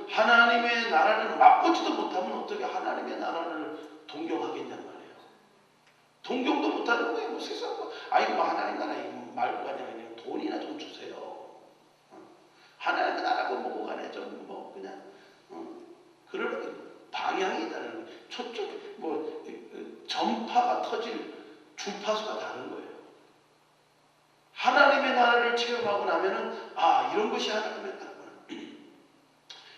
하나님의 나라를 맛보지도 못하면 어떻게 하나님의 나라를 동경하겠냔 말이에요. 동경도 못하는 거예요. 뭐 세상 뭐 아이고 뭐 하나님 나라 이거 말고 그냥 돈이나 좀 주세요. 하나님의 나라고 뭐고 간에 좀 뭐 그냥 그런 방향이 있다는 거예요. 저쪽 뭐 전파가 터질 주파수가 다른 거예요. 하나님의 나라를 체험하고 나면은 아 이런 것이 하나님의 나라구나.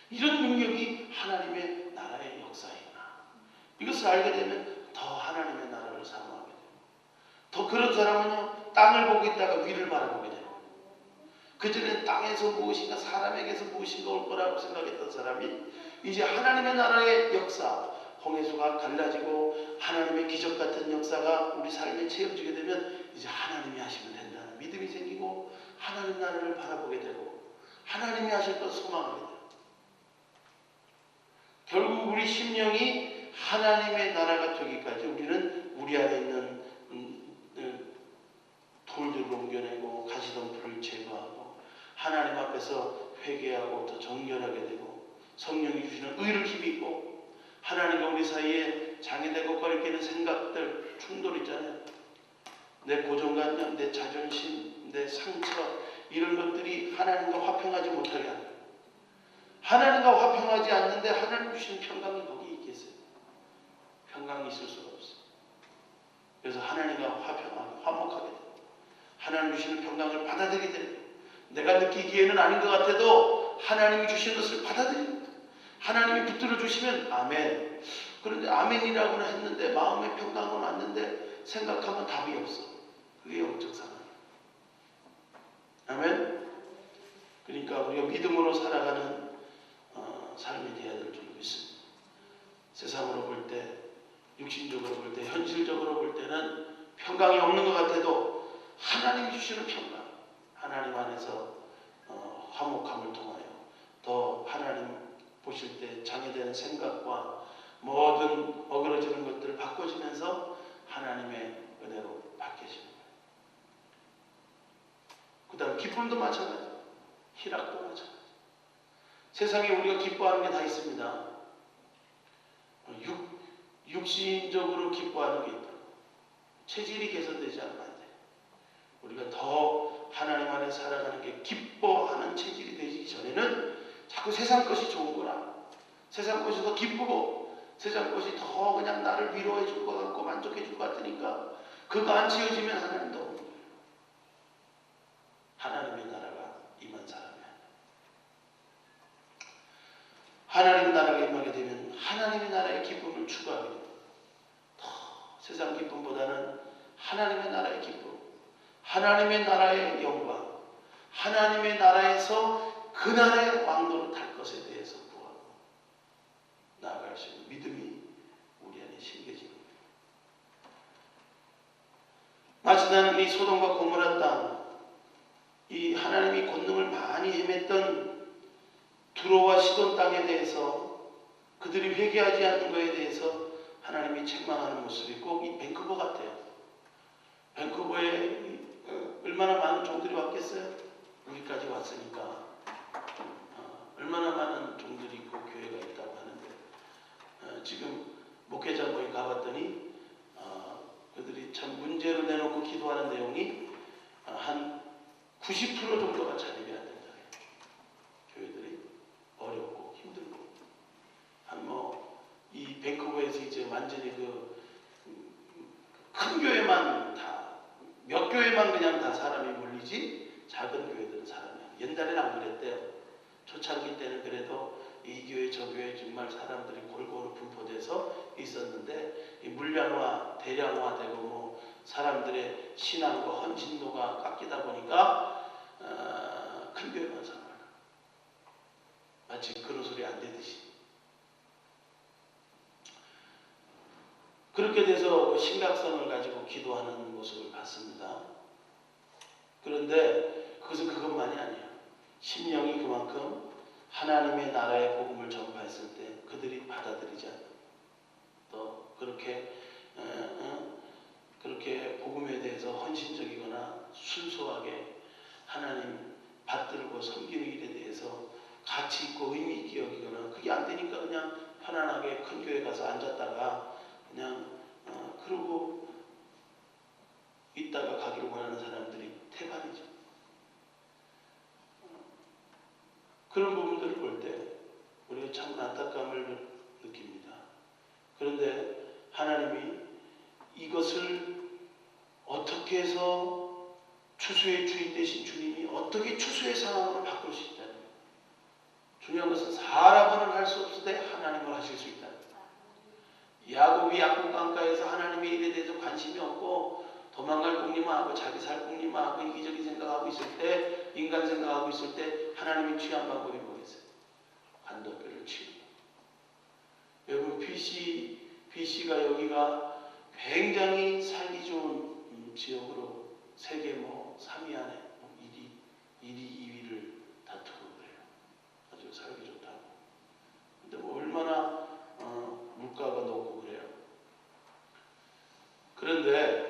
이런 능력이 하나님의 나라의 역사이구나. 이것을 알게 되면 더 하나님의 나라를 사모하게 돼요. 더 그런 사람은요 땅을 보고 있다가 위를 바라보게 돼요. 그전에 땅에서 무엇인가 사람에게서 무엇인가 올 거라고 생각했던 사람이 이제 하나님의 나라의 역사, 홍해수가 갈라지고 하나님의 기적 같은 역사가 우리 삶에 채워지게 되면 이제 하나님이 하시면 된다는 믿음이 생기고 하나님 나라를 바라보게 되고 하나님이 하실 것을 소망하게 돼요. 결국 우리 심령이 하나님의 나라가 되기까지 우리는 우리 안에 있는 돌들을 옮겨내고 가시덤불을 제거하고 하나님 앞에서 회개하고 더 정결하게 되고 성령이 주시는 의를 힘입고 하나님과 우리 사이에 장애되고 거리끼는 생각들, 충돌 있잖아요. 내 고정관념, 내 자존심, 내 상처 이런 것들이 하나님과 화평하지 못하게 합니다. 하나님과 화평하지 않는데 하나님 주시는 평강이 거기 있겠어요? 평강이 있을 수가 없어요. 그래서 하나님과 화평하게 화목하게 돼요. 하나님 주시는 평강을 받아들이게 돼요. 내가 느끼기에는 아닌 것 같아도 하나님이 주신 것을 받아들입니다. 하나님이 붙들어 주시면 아멘. 그런데 아멘이라고는 했는데 마음의 평강은 왔는데 생각하면 답이 없어. 그게 영적 상황이에요. 아멘. 그러니까 우리가 믿음으로 살아가는 삶이 되어야 될 줄 믿습니다. 세상으로 볼 때, 육신적으로 볼 때, 현실적으로 볼 때는 평강이 없는 것 같아도 하나님이 주시는 평강, 하나님 안에서 화목함을 통하여 더 하나님 보실 때 장애되는 생각과 모든 어그러지는 것들을 바꿔주면서 하나님의 은혜로 바뀌시는 거예요. 그 다음 기쁨도 마찬가지예요. 희락도 마찬가지예요. 세상에 우리가 기뻐하는 게 다 있습니다. 육신적으로 기뻐하는 게 있다. 체질이 개선되지 않으면 안 돼. 우리가 더 하나님 안에 살아가는 게 기뻐하는 체질이 되기 전에는 자꾸 세상 것이 좋은 거라. 세상 것이 더 기쁘고 세상 것이 더 그냥 나를 위로해 줄 것 같고 만족해 줄 것 같으니까 그거 안 채워지면 하나님도 없는 거예요. 하나님의 나라가 임한 사람이야. 하나님의 나라가 임하게 되면 하나님의 나라의 기쁨을 추구하게 됩니다. 더 세상 기쁨보다는 하나님의 나라의 기쁨, 하나님의 나라의 영광, 하나님의 나라에서 그 나라의 왕도로 탈 것에 대해서 구하고 나아갈 수 있는 믿음이 우리 안에 심겨지는 거예요. 마치 나는 이 소돔과 고모라 땅, 이 하나님이 권능을 많이 헤맸던 두로와 시돈 땅에 대해서 그들이 회개하지 않는 것에 대해서 하나님이 책망하는 모습이 꼭 이 밴쿠버 같아요. 밴쿠버에 얼마나 많은 종들이 왔겠어요? 여기까지 왔으니까 얼마나 많은 종들이 있고 교회가 있다고 하는데 지금 목회자 모임 가봤더니 그들이 참 문제로 내놓고 기도하는 내용이 한 90% 정도가 자립이 안 된다. 교회들이 어렵고 힘들고 한 이 밴쿠버에서 이제 완전히 큰 교회만 다 몇 교회만 그냥 다 사람이 몰리지 작은 교회들은 사람이 옛날에는 안 그랬대요. 초창기 때는 그래도 이 교회 저 교회 정말 사람들이 골고루 분포돼서 있었는데 이 물량화 대량화되고 뭐 사람들의 신앙과 헌신도가 깎이다 보니까 큰 교회만 살아요. 마치 그런 소리 안 되듯이. 그렇게 돼서 심각성을 가지고 기도하는 모습을 봤습니다. 그런데 그것은 그것만이 아니에요. 심령이 그만큼 하나님의 나라의 복음을 전파했을 때 그들이 받아들이지 않는 또 그렇게 복음에 대해서 헌신적이거나 순수하게 하나님 받들고 섬기는 일에 대해서 가치 있고 의미 있게 여기거나 그게 안 되니까 그냥 편안하게 큰 교회 가서 앉았다가 그냥 그러고 있다가 가기를 원하는 사람들이 태반이죠. 그런 부분들을 볼 때 우리가 참 안타까움을 느낍니다. 그런데 하나님이 이것을 어떻게 해서 추수의 주인 되신 주님이 어떻게 추수의 상황으로 바꿀 수 있다는 거예요. 중요한 것은 사람은 할 수 없을 때 하나님은 하실 수 있다는 거예요. 야곱이 약국 강가에서 하나님의 일에 대해서 관심이 없고 도망갈 궁리만 하고 자기 살 궁리만 하고 이기적인 생각하고 있을 때, 인간 생각하고 있을 때 하나님이 취한 방법이 뭐겠어요? 관도뼈를 치우고. 여러분 BC가 여기가 굉장히 살기 좋은 지역으로 세계 3위 안에 1위, 2위를 다투고 그래요. 아주 살기 좋다고. 근데 얼마나 물가가 높고 그래요. 그런데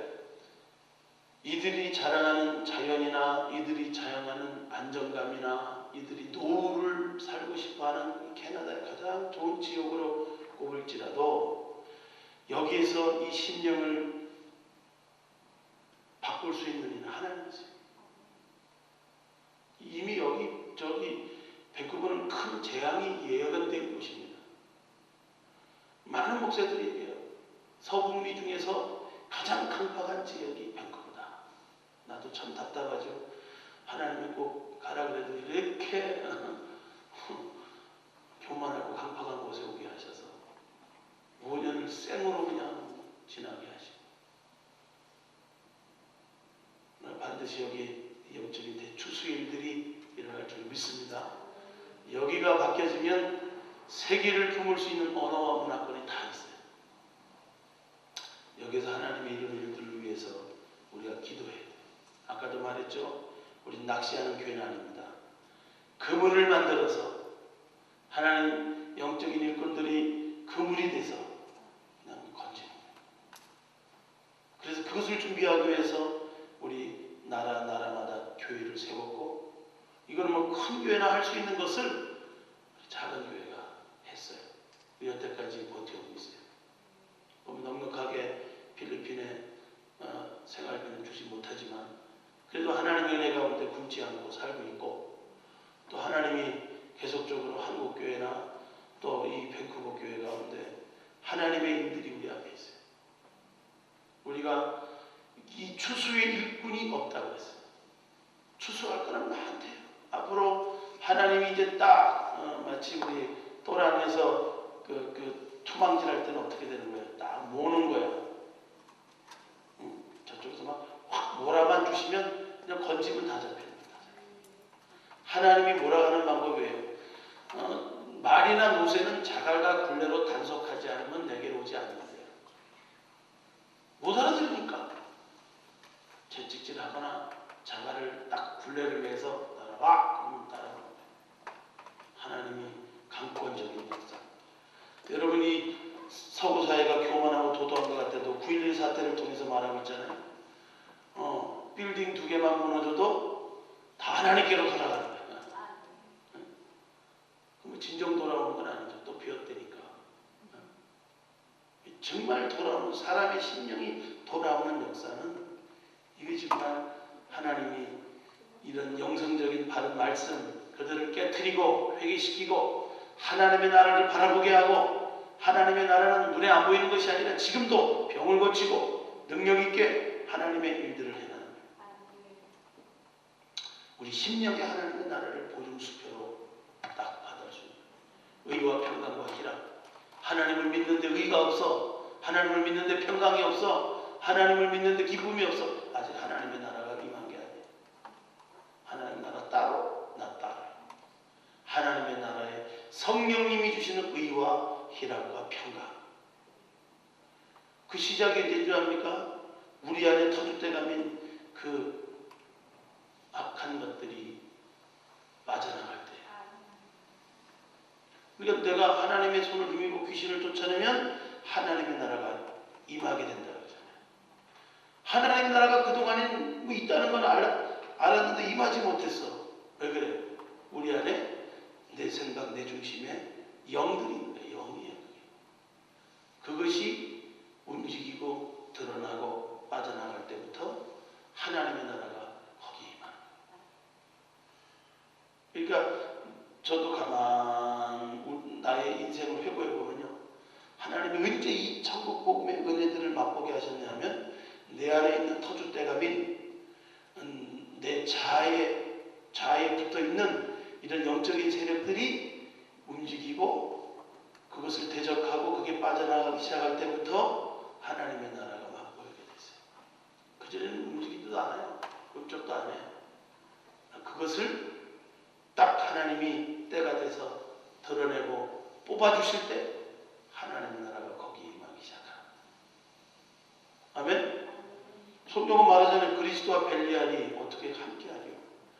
이들이 자랑하는 자연이나 이들이 자랑하는 안정감이나 이들이 노후를 살고 싶어하는 캐나다의 가장 좋은 지역으로 꼽을지라도 여기에서 이 심령을 바꿀 수 있는 이는 하나님이세요. 이미 저기 밴쿠버는 큰 재앙이 예언된 곳입니다. 많은 목사들이 얘기해요. 서북미 중에서 가장 강팍한 지역이 밴쿠버다. 나도 참 답답하죠. 하나님이 꼭 가라 그래도 이렇게 교만하고 강팍한 곳에 오게 하셔서 5년을 생으로 그냥 지나게 하시고 반드시 여기 영적인 대추수의 일들이 일어날 줄 믿습니다. 여기가 바뀌어지면 세계를 품을 수 있는 언어와 문화권이 다 있어요. 여기서 하나님의 이런 일들을 위해서 우리가 기도해야 돼요. 아까도 말했죠. 우리는 낚시하는 교회는 아닙니다. 그물을 만들어서 하나님 영적인 일꾼들이 그물이 돼서 그냥 건지는 거예요. 그래서 그것을 준비하기 위해서 우리 나라마다 교회를 세웠고, 이거는 뭐 큰 교회나 할 수 있는 것을 작은 교회가 했어요. 여태까지 버텨오고 있어요. 보면 넉넉하게 필리핀에 생활비는 주지 못하지만 그래도 하나님의 은혜 가운데 굶지 않고 살고 있고, 또 하나님이 계속적으로 한국 교회나 또 이 밴쿠버 교회 가운데 하나님의 일들이 우리 앞에 있어요. 우리가 이 추수의 일꾼이 없다고 했어요. 추수할 거는 많대요. 앞으로 하나님이 이제 딱 마치 우리 또랑에서 그 투망질 할 때는 어떻게 되는 거예요? 딱 모는 거야. 저쪽에서 막 확 몰아만 주시면 그냥 건지면 다 잡힙니다. 하나님이 몰아가는 방법이에요. 말이나 노새는 자갈과 굴레로 단속하지 않으면 내게로 오지 않는데요. 못 알아들으니까 채찍질하거나 자갈을 딱 굴레를 내서 따라와 그러면 따라오는 거예요. 하나님이 강권적인 역사. 여러분이 서구 사회가 교만하고 도도한 것 같아도 9.11 사태를 통해서 말하고 있잖아요. 빌딩 2개만 무너져도 다 하나님께로 돌아가는 거예요. 그럼 진정 돌아오는 건 아니죠. 또 비었대니까. 정말 돌아오는 사람의 심령이 돌아오는 역사는 이게 정말 하나님이 이런 영성적인 바른 말씀 그들을 깨트리고 회개시키고 하나님의 나라를 바라보게 하고, 하나님의 나라는 눈에 안 보이는 것이 아니라 지금도 병을 고치고 능력 있게 하나님의 일들을 해나가는 거예요. 우리 심령의 하나님의 나라를 보증수표로 딱 받을 수 있는 의와 평강과 희락. 하나님을 믿는데 의가 없어, 하나님을 믿는데 평강이 없어, 하나님을 믿는데 기쁨이 없어, 아직 하나님의 나라가 임한 게 아니에요. 하나님 나라 따로, 나 따로. 하나님의 나라에 성령님이 주시는 의와 희락과 평강. 그 시작이 언제인 줄 압니까? 우리 안에 터줏대감인 그 악한 것들이 빠져나갈 때. 그러니까 내가 하나님의 손을 힘입고 귀신을 쫓아내면 하나님의 나라가 임하게 된다고 하잖아요. 하나님의 나라가 그동안엔 뭐 있다는 건 알았는데 임하지 못했어. 왜 그래? 우리 안에 내 생각, 내 중심에 영들이 있는 거예요. 영이에요. 그것이 움직이고 드러나고 빠져나갈 때부터 하나님의 나라가 거기에 임하는 거예요. 그러니까 저도 가만 나의 인생을 회고해 보면요, 하나님이 언제 이 천국 복음의 은혜들을 맛보게 하셨냐면, 내 안에 있는 터줏대감인 내 자아에 붙어있는 이런 영적인 세력들이 움직이고 그것을 대적하고 그게 빠져나가기 시작할 때부터 하나님의 나라가 맛보이게 됐어요. 그전에는 움직이지도 않아요. 꿈쩍도 안 해요. 그것을 딱 하나님이 때가 돼서 드러내고 뽑아주실 때 하나님의 나라가 거기에 임하기 시작합니다. 아멘? 성경은 말하자면 그리스도와 벨리알이 어떻게 함께하리요?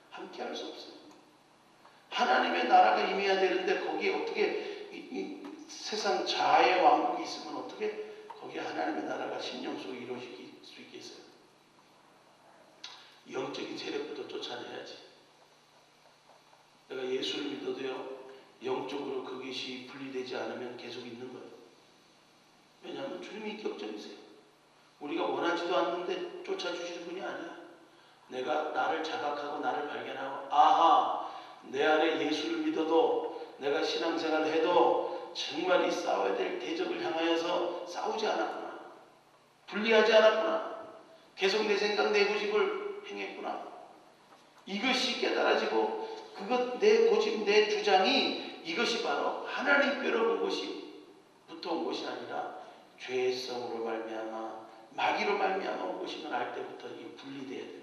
함께할 수 없어요. 하나님의 나라가 임해야 되는데 거기에 어떻게 이 세상 자아의 왕국이 있으면 어떻게 거기에 하나님의 나라가 심령 속에 이루어질 수 있겠어요? 영적인 세력부터 쫓아내야지. 내가 예수를 믿어도요, 영적으로 그것이 분리되지 않으면 계속 있는 거예요. 왜냐하면 주님이 인격적이세요. 우리가 원하지도 않는데 쫓아주시는 분이 아니야. 내가 나를 자각하고 나를 발견하고, 아하, 내 안에 예수를 믿어도 내가 신앙생활을 해도 정말 이 싸워야 될 대적을 향하여서 싸우지 않았구나. 분리하지 않았구나. 계속 내 생각, 내 고집을 행했구나. 이것이 깨달아지고 그것, 내 고집, 내 주장이 이것이 바로 하나님께로 본 것이 붙어온 것이 아니라 죄성으로 말미암아 마귀로 말미암아 온 것임을 알 때부터 이 분리돼야 돼요.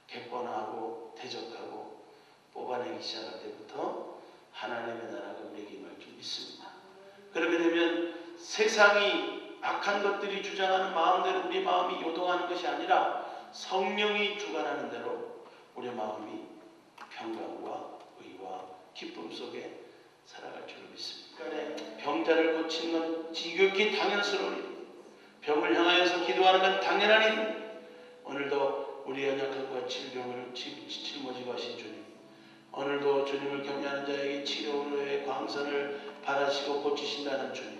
객관화하고 대적하고 뽑아내기 시작할 때부터 하나님의 나라가 우리에게 임할 줄 믿습니다. 그렇게 되면 세상이 악한 것들이 주장하는 마음대로 우리 마음이 요동하는 것이 아니라 성령이 주관하는 대로 우리 마음이 평강과 의와 기쁨 속에 살아갈 줄 믿습니다. 병자를 고치는 건 지극히 당연스러운 일입니다. 병을 향하여서 기도하는 건 당연한 일입니다. 오늘도 우리 연약함과 질병을 짊어지고 하신 주님, 오늘도 주님을 경외하는 자에게 치료의 광선을 바라시고 고치신다는 주님,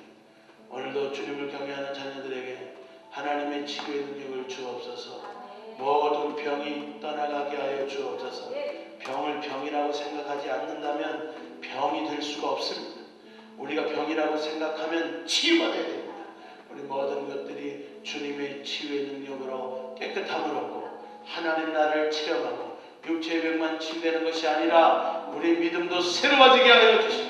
오늘도 주님을 경외하는 자녀들에게 하나님의 치료의 능력을 주옵소서. 모든 병이 떠나가게 하여 주옵소서. 병을 병이라고 생각하지 않는다면 병이 될 수가 없습니다. 우리가 병이라고 생각하면 치유가 돼야 됩니다. 우리 모든 것들이 주님의 치유의 능력으로 깨끗함을 얻고 하나님 나라를 체험하고 육체의 병만 치유되는 것이 아니라 우리 믿음도 새로워지게 하여 주시옵소서.